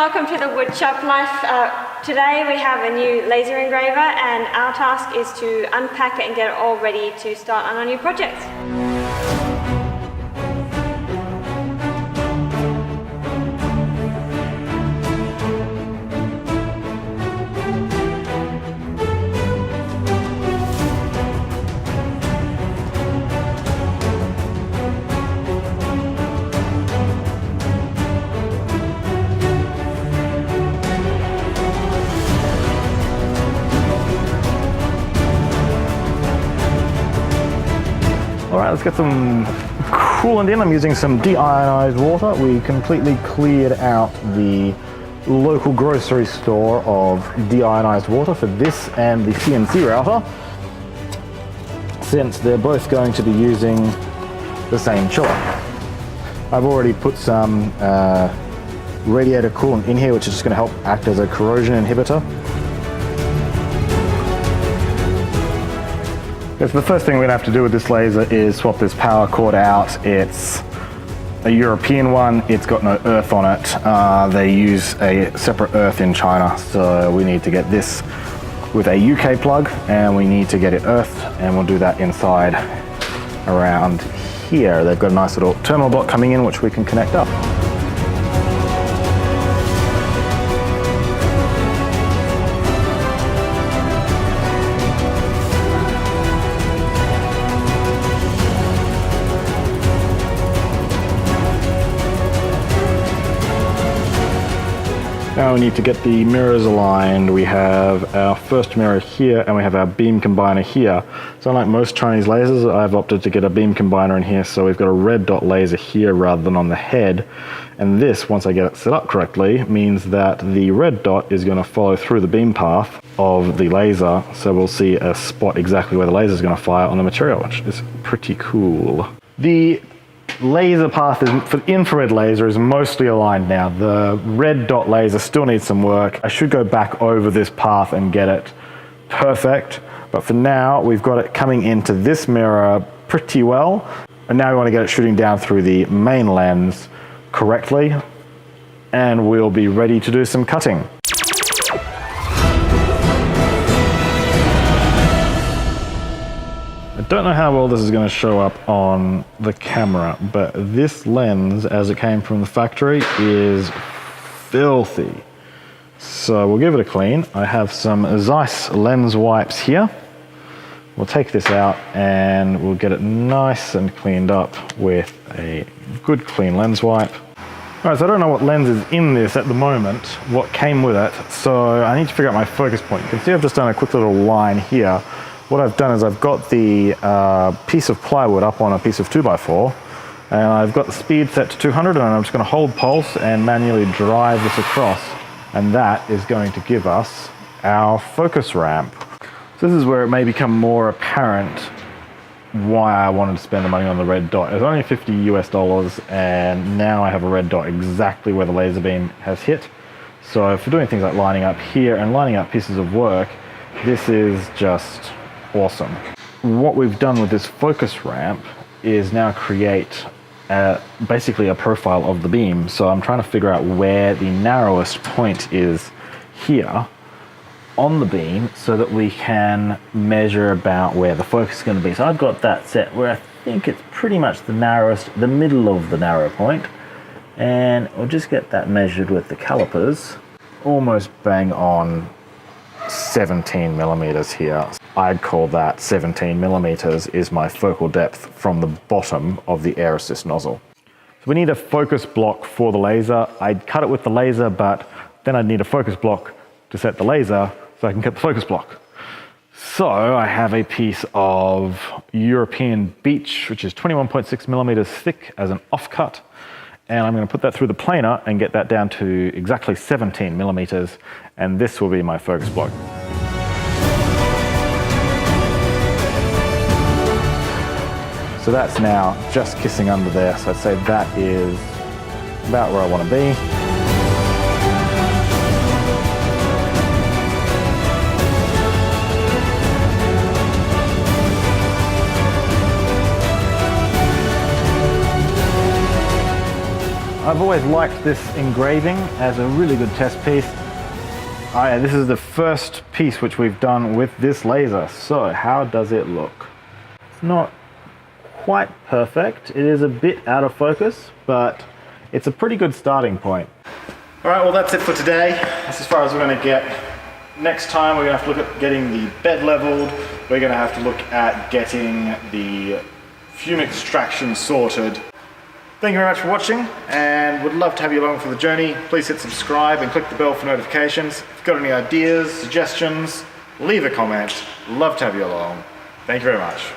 welcome to the Woodshop Life. Today we have a new laser engraver and our task is to unpack it and get it all ready to start on our new project. Alright, let's get some coolant in. I'm using some deionized water. We completely cleared out the local grocery store of deionized water for this and the CNC router, since they're both going to be using the same chiller. I've already put some radiator coolant in here, which is just going to help act as a corrosion inhibitor. So the first thing we're going to have to do with this laser is swap this power cord out. It's a European one, it's got no earth on it. They use a separate earth in China, so we need to get this with a UK plug and we need to get it earthed, and we'll do that inside around here. They've got a nice little terminal block coming in which we can connect up. Now we need to get the mirrors aligned. We have our first mirror here and we have our beam combiner here. So unlike most Chinese lasers, I've opted to get a beam combiner in here, so we've got a red dot laser here rather than on the head. And this, once I get it set up correctly, means that the red dot is going to follow through the beam path of the laser, so we'll see a spot exactly where the laser is going to fire on the material, which is pretty cool. The laser path for the infrared laser is mostly aligned now. The red dot laser still needs some work. I should go back over this path and get it perfect, but for now we've got it coming into this mirror pretty well, and now we want to get it shooting down through the main lens correctly, and we'll be ready to do some cutting. I don't know how well this is going to show up on the camera, but this lens, as it came from the factory, is filthy. So we'll give it a clean. I have some Zeiss lens wipes here. We'll take this out and we'll get it nice and cleaned up with a good clean lens wipe. Alright, so I don't know what lens is in this at the moment, what came with it, so I need to figure out my focus point. You can see I've just done a quick little line here. What I've done is I've got the piece of plywood up on a piece of 2x4, and I've got the speed set to 200, and I'm just going to hold pulse and manually drive this across, and that is going to give us our focus ramp. So this is where it may become more apparent why I wanted to spend the money on the red dot. It's only $50 US, and now I have a red dot exactly where the laser beam has hit. So for doing things like lining up here and lining up pieces of work, this is just awesome. What we've done with this focus ramp is now create basically a profile of the beam. So I'm trying to figure out where the narrowest point is here on the beam so that we can measure about where the focus is going to be. So I've got that set where I think it's pretty much the narrowest, the middle of the narrow point, and we'll just get that measured with the calipers. Almost bang on 17 millimeters here. I'd call that 17 millimeters is my focal depth from the bottom of the air assist nozzle. So we need a focus block for the laser. I'd cut it with the laser, but then I'd need a focus block to set the laser so I can cut the focus block. So I have a piece of European beech, which is 21.6 millimeters thick as an offcut. And I'm going to put that through the planer and get that down to exactly 17 millimeters, and this will be my focus block. So that's now just kissing under there, so I'd say that is about where I want to be. I've always liked this engraving as a really good test piece. This is the first piece which we've done with this laser. So how does it look? It's not quite perfect. It is a bit out of focus, but it's a pretty good starting point. All right, well that's it for today. That's as far as we're gonna get. Next time we're gonna have to look at getting the bed leveled. We're gonna have to look at getting the fume extraction sorted. Thank you very much for watching, and would love to have you along for the journey. Please hit subscribe and click the bell for notifications. If you've got any ideas, suggestions, leave a comment. Love to have you along. Thank you very much.